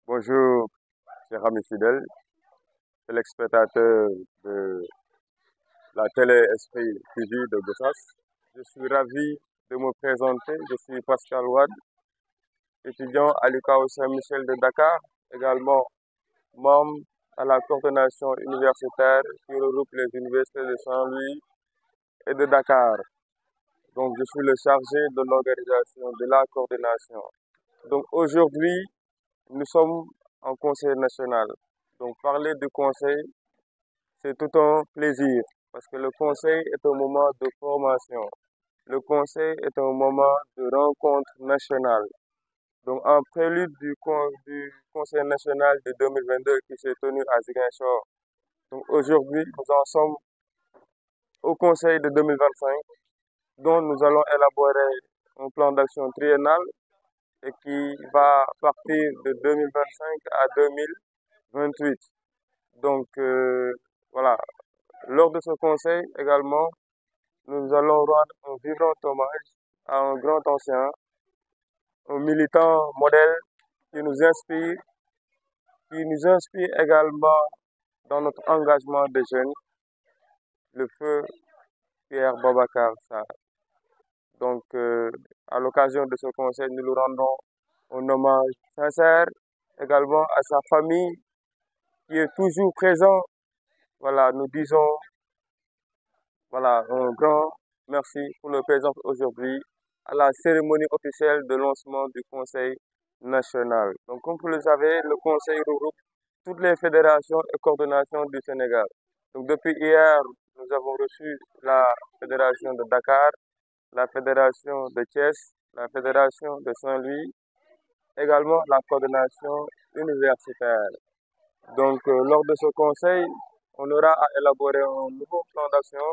Bonjour, cher ami fidèle, téléspectateur de la télé Esprit TV de Gossas. Je suis ravi de me présenter. Je suis Pascal Wade, étudiant à l'UQAO Saint-Michel de Dakar, également membre à la coordination universitaire qui regroupe les universités de Saint-Louis et de Dakar. Donc, je suis le chargé de l'organisation de la coordination. Donc, aujourd'hui, nous sommes en conseil national. Donc, parler du conseil, c'est tout un plaisir parce que le conseil est un moment de formation. Le conseil est un moment de rencontre nationale. Donc, en prélude du conseil national de 2022 qui s'est tenu à Ziguinchor. Donc, aujourd'hui, nous en sommes au conseil de 2025 dont nous allons élaborer un plan d'action triennal et qui va partir de 2025 à 2028. Donc, voilà. Lors de ce conseil également, nous allons rendre un vibrant hommage à un grand ancien, un militant modèle qui nous inspire également dans notre engagement de jeunes, le feu Pierre Babacar Sarr. Donc, à l'occasion de ce conseil, nous lui rendons un hommage sincère également à sa famille qui est toujours présente. Voilà, nous disons voilà, un grand merci pour leur présence aujourd'hui à la cérémonie officielle de lancement du Conseil national. Donc, comme vous le savez, le Conseil regroupe toutes les fédérations et coordinations du Sénégal. Donc, depuis hier, nous avons reçu la Fédération de Dakar, la Fédération de Thiès, la Fédération de Saint-Louis, également la coordination universitaire. Donc, lors de ce conseil, on aura à élaborer un nouveau plan d'action,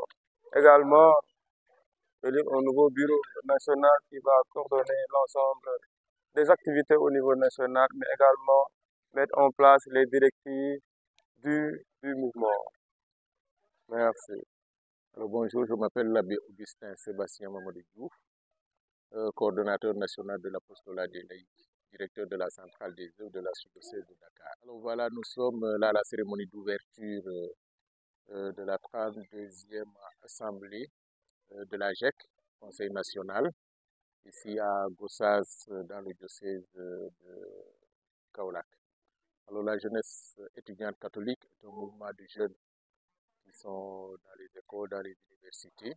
également élire un nouveau bureau national qui va coordonner l'ensemble des activités au niveau national, mais également mettre en place les directives du mouvement. Merci. Alors bonjour, je m'appelle l'abbé Augustin Sébastien Mamadou Diouf, coordonnateur national de l'apostolat des laïcs, directeur de la centrale des œuvres de la diocèse de Dakar. Alors voilà, nous sommes là à la cérémonie d'ouverture de la 32e assemblée de la GEC, Conseil national, ici à Gossas, dans le diocèse de Kaolack. Alors la jeunesse étudiante catholique est un mouvement de jeunes qui sont dans les écoles, dans les universités,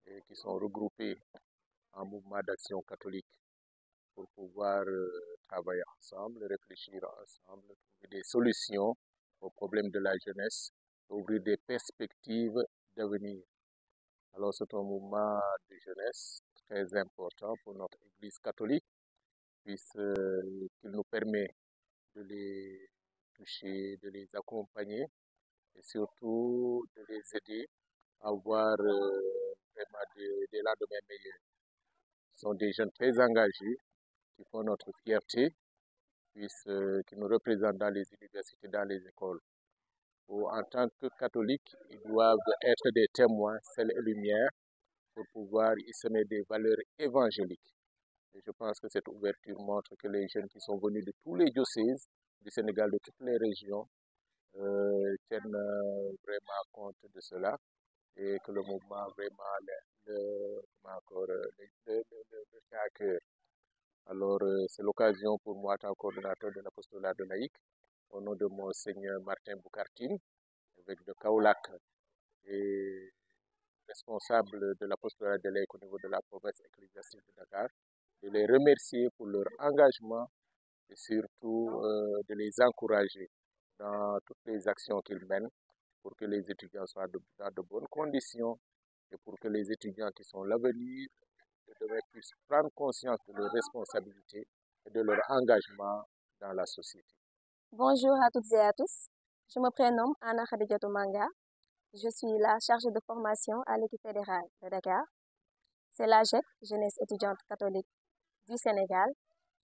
et qui sont regroupés en mouvement d'action catholique pour pouvoir travailler ensemble, réfléchir ensemble, trouver des solutions aux problèmes de la jeunesse, ouvrir des perspectives d'avenir. Alors c'est un mouvement de jeunesse très important pour notre Église catholique, puisqu'il nous permet de les toucher, de les accompagner et surtout de les aider à avoir vraiment des lendemains meilleurs. Ce sont des jeunes très engagés qui font notre fierté, qui nous représentent dans les universités, dans les écoles. Où, en tant que catholiques, ils doivent être des témoins, sel et lumière, pour pouvoir y semer des valeurs évangéliques. Et je pense que cette ouverture montre que les jeunes qui sont venus de tous les diocèses du Sénégal, de toutes les régions, tiennent vraiment compte de cela et que le mouvement vraiment le tient à cœur. Alors, c'est l'occasion pour moi, en tant que coordonnateur de l'apostolat de laïque, au nom de Monseigneur Martin Boukartine, évêque de Kaolack et responsable de l'apostolat de laïque au niveau de la province ecclésiastique de Dakar, de les remercier pour leur engagement et surtout de les encourager dans toutes les actions qu'ils mènent pour que les étudiants soient dans de bonnes conditions et pour que les étudiants qui sont l'avenir de demain puissent prendre conscience de leurs responsabilités et de leur engagement dans la société. Bonjour à toutes et à tous. Je me prénomme Anna Khadijatou Manga. Je suis la chargée de formation à l'équipe fédérale de Dakar. C'est la GEC, Jeunesse étudiante catholique du Sénégal,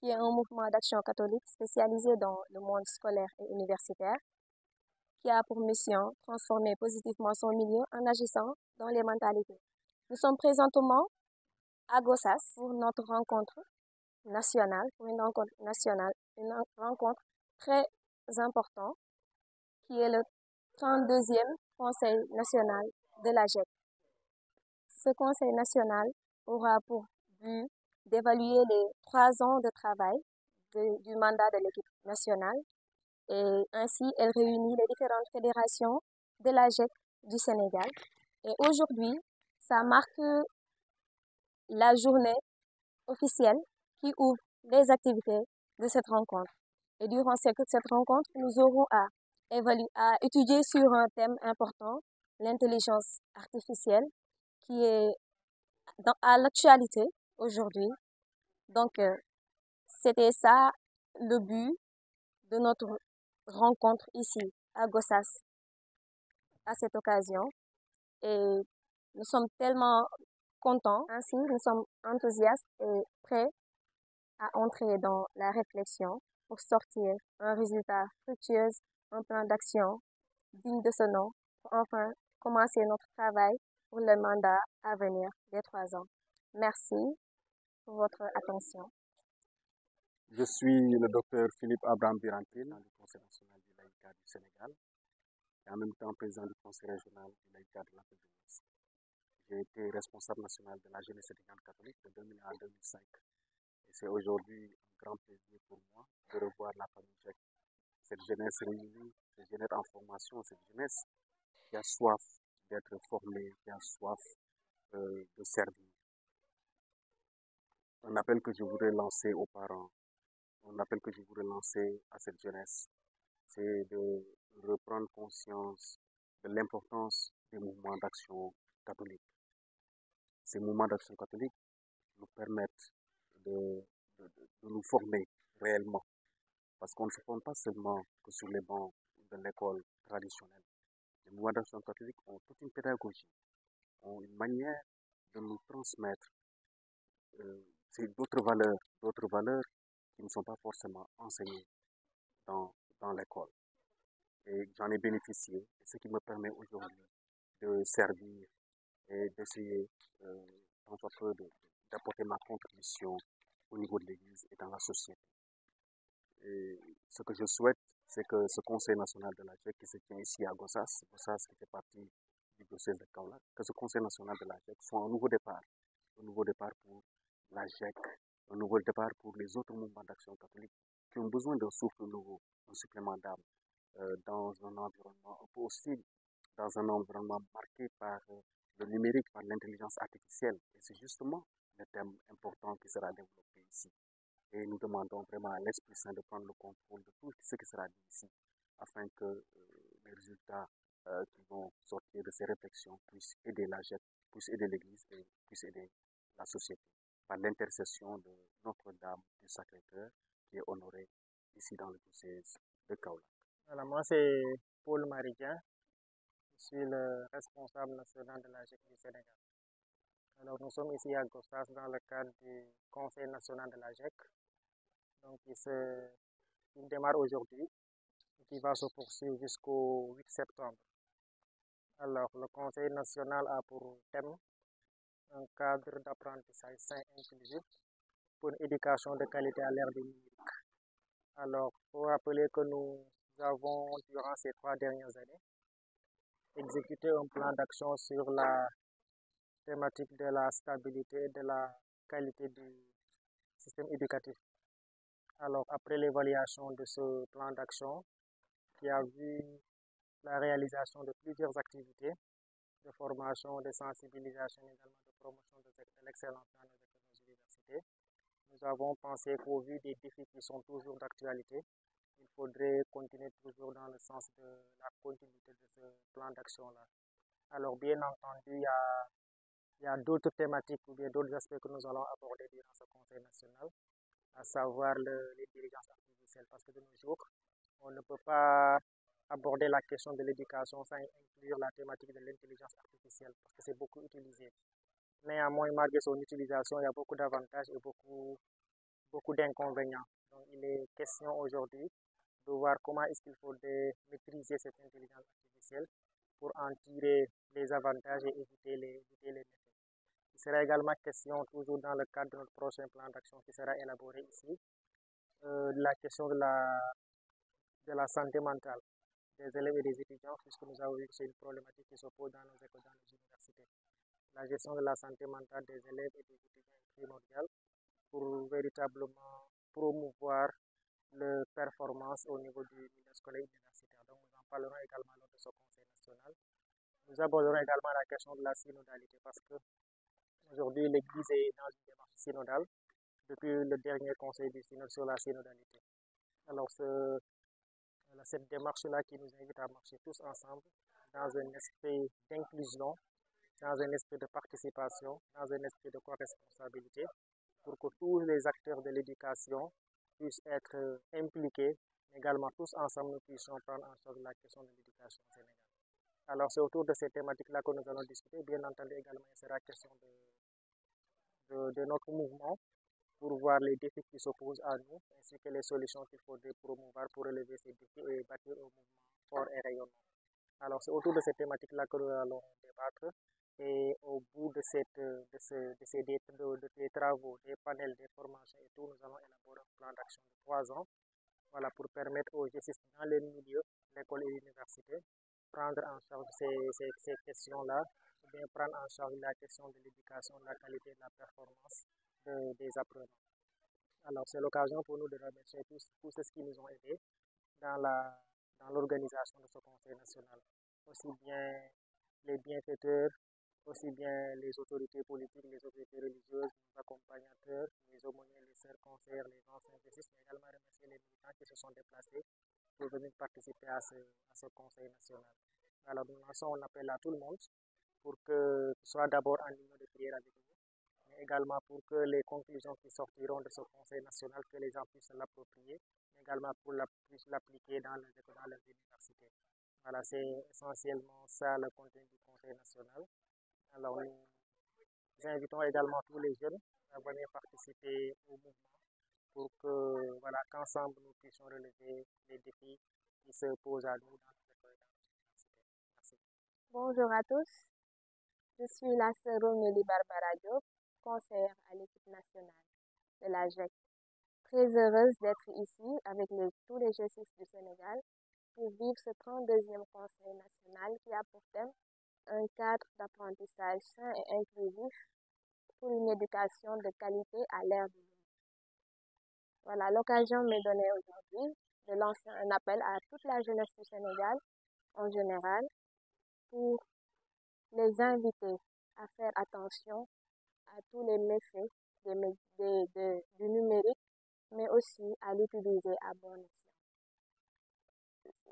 qui est un mouvement d'action catholique spécialisé dans le monde scolaire et universitaire, qui a pour mission de transformer positivement son milieu en agissant dans les mentalités. Nous sommes présentement à Gossas pour notre rencontre nationale, une rencontre très important qui est le 32e Conseil national de la GEC. Ce Conseil national aura pour but d'évaluer les 3 ans de travail du mandat de l'équipe nationale et ainsi elle réunit les différentes fédérations de la GEC du Sénégal. Et aujourd'hui, ça marque la journée officielle qui ouvre les activités de cette rencontre. Et durant cette rencontre, nous aurons à étudier sur un thème important, l'intelligence artificielle, qui est à l'actualité aujourd'hui. Donc, c'était ça le but de notre rencontre ici à Gossas à cette occasion. Et nous sommes tellement contents, ainsi nous sommes enthousiastes et prêts à entrer dans la réflexion pour sortir un résultat fructueux, un plan d'action digne de ce nom, pour enfin commencer notre travail pour le mandat à venir des 3 ans. Merci pour votre attention. Je suis le docteur Philippe Abraham Birantil, du Conseil national du laïcat du Sénégal, et en même temps président du Conseil régional du laïcat de l'Afrique de l'Ouest. J'ai été responsable national de la jeunesse étudiante catholique de 2001 à 2005. Et c'est aujourd'hui un grand plaisir pour moi de revoir la famille GEC. Cette jeunesse réunie, cette jeunesse en formation, cette jeunesse qui a soif d'être formée, qui a soif de servir. Un appel que je voudrais lancer aux parents, un appel que je voudrais lancer à cette jeunesse, c'est de reprendre conscience de l'importance des mouvements d'action catholiques. Ces mouvements d'action catholiques nous permettent de nous former réellement, parce qu'on ne se forme pas seulement que sur les bancs de l'école traditionnelle. Les mouvements d'action catholiques ont toute une pédagogie, ont une manière de nous transmettre d'autres valeurs qui ne sont pas forcément enseignées dans l'école. Et j'en ai bénéficié, ce qui me permet aujourd'hui de servir et d'essayer d'apporter ma contribution au niveau de l'Église et dans la société. Et ce que je souhaite, c'est que ce Conseil national de la GEC qui se tient ici à Gossas qui fait partie du diocèse de Kaolack, que ce Conseil national de la GEC soit un nouveau départ pour la GEC, un nouveau départ pour les autres mouvements d'action catholique qui ont besoin d'un souffle nouveau, un supplément d'âme dans un environnement un peu hostile, dans un environnement marqué par le numérique, par l'intelligence artificielle. Et c'est justement le thème important qui sera développé ici. Et nous demandons vraiment à l'Esprit Saint de prendre le contrôle de tout ce qui sera dit ici, afin que les résultats qui vont sortir de ces réflexions puissent aider la GEC, puissent aider l'Église et puissent aider la société, par l'intercession de Notre-Dame du Sacré-Cœur, qui est honorée ici dans le diocèse de Kaolack. Alors, moi, c'est Paul Maridien. Je suis le responsable national de la GEC du Sénégal. Alors, nous sommes ici à Gossas dans le cadre du Conseil national de la GEC. Donc, il démarre aujourd'hui et qui va se poursuivre jusqu'au 8 septembre. Alors, le Conseil national a pour thème un cadre d'apprentissage sain et inclusif pour une éducation de qualité à l'ère du numérique. Alors, il faut rappeler que nous avons, durant ces 3 dernières années, exécuté un plan d'action sur la thématique de la stabilité et de la qualité du système éducatif. Alors, après l'évaluation de ce plan d'action, qui a vu la réalisation de plusieurs activités de formation, de sensibilisation, également de promotion de l'excellence dans nos universités, nous avons pensé qu'au vu des défis qui sont toujours d'actualité, il faudrait continuer toujours dans le sens de la continuité de ce plan d'action-là. Alors, bien entendu, il y a d'autres thématiques ou bien d'autres aspects que nous allons aborder durant ce Conseil national, à savoir l'intelligence artificielle, parce que de nos jours, on ne peut pas aborder la question de l'éducation sans inclure la thématique de l'intelligence artificielle, parce que c'est beaucoup utilisé. Néanmoins, malgré son utilisation, il y a beaucoup d'avantages et beaucoup d'inconvénients. Donc, il est question aujourd'hui de voir comment est-ce qu'il faudrait maîtriser cette intelligence artificielle pour en tirer les avantages et éviter les méfaits. Il sera également question, toujours dans le cadre de notre prochain plan d'action qui sera élaboré ici, de la question de de la santé mentale des élèves et des étudiants, puisque nous avons vu que c'est une problématique qui se pose dans nos écoles, dans nos universités. La gestion de la santé mentale des élèves et des étudiants est primordiale pour véritablement promouvoir leur performance au niveau du milieu scolaire universitaire. Donc, nous en parlerons également lors de ce conseil national. Nous aborderons également la question de la synodalité parce que aujourd'hui, l'Église est dans une démarche synodale depuis le dernier conseil du synode sur la synodalité. Alors, cette démarche-là qui nous invite à marcher tous ensemble dans un esprit d'inclusion, dans un esprit de participation, dans un esprit de co-responsabilité, pour que tous les acteurs de l'éducation puissent être impliqués, également tous ensemble nous puissions prendre en charge la question de l'éducation au Sénégal. Alors c'est autour de ces thématiques-là que nous allons discuter. Bien entendu également il sera question de notre mouvement pour voir les défis qui s'opposent à nous, ainsi que les solutions qu'il faudrait promouvoir pour relever ces défis et bâtir un mouvement fort et rayonnant. Alors c'est autour de ces thématiques-là que nous allons débattre. Et au bout de ces travaux, des panels, des formations et tout, nous allons élaborer un plan d'action de 3 ans, voilà, pour permettre aux gestistes dans les milieux, l'école et l'université, prendre en charge ces questions-là, ou bien prendre en charge la question de l'éducation, de la qualité et de la performance des apprenants. Alors c'est l'occasion pour nous de remercier tous ceux qui nous ont aidés dans l'organisation de ce conseil national, aussi bien les bienfaiteurs, aussi bien les autorités politiques, les autorités religieuses, les accompagnateurs, les aumôniers, les sœurs conseillères, les anciens juristes, mais également remercier les militants qui se sont déplacés pour venir participer à ce conseil national. Alors nous lançons un appel à tout le monde pour que ce soit d'abord en union de prière avec nous, mais également pour que les conclusions qui sortiront de ce conseil national, que les gens puissent l'approprier, mais également pour puissent l'appliquer dans les écoles, dans les universités. Voilà, c'est essentiellement ça le contenu du conseil national. Alors, nous invitons également tous les jeunes à venir participer au mouvement pour que, voilà, qu'ensemble nous puissions relever les défis qui se posent à nous dans nos écoles et dans nos universités. Merci. Bonjour à tous, je suis la sœur Romélie Barbara Diop, conseillère à l'équipe nationale de la GEC. Très heureuse d'être ici avec tous les juristes du Sénégal pour vivre ce 32e conseil national qui a pour thème un cadre d'apprentissage sain et inclusif pour une éducation de qualité à l'ère du numérique. Voilà, l'occasion m'est donnée aujourd'hui de lancer un appel à toute la jeunesse du Sénégal en général pour les inviter à faire attention à tous les méfaits du numérique, mais aussi à l'utiliser à bon escient.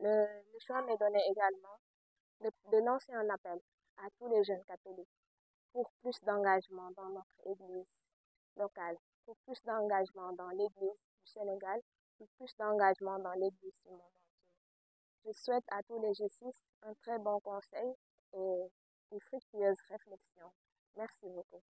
Le choix m'est donné également de lancer un appel à tous les jeunes catholiques pour plus d'engagement dans notre Église locale, pour plus d'engagement dans l'Église du Sénégal, pour plus d'engagement dans l'Église du monde entier. Je souhaite à tous les juristes un très bon conseil et une fructueuse réflexion. Merci beaucoup.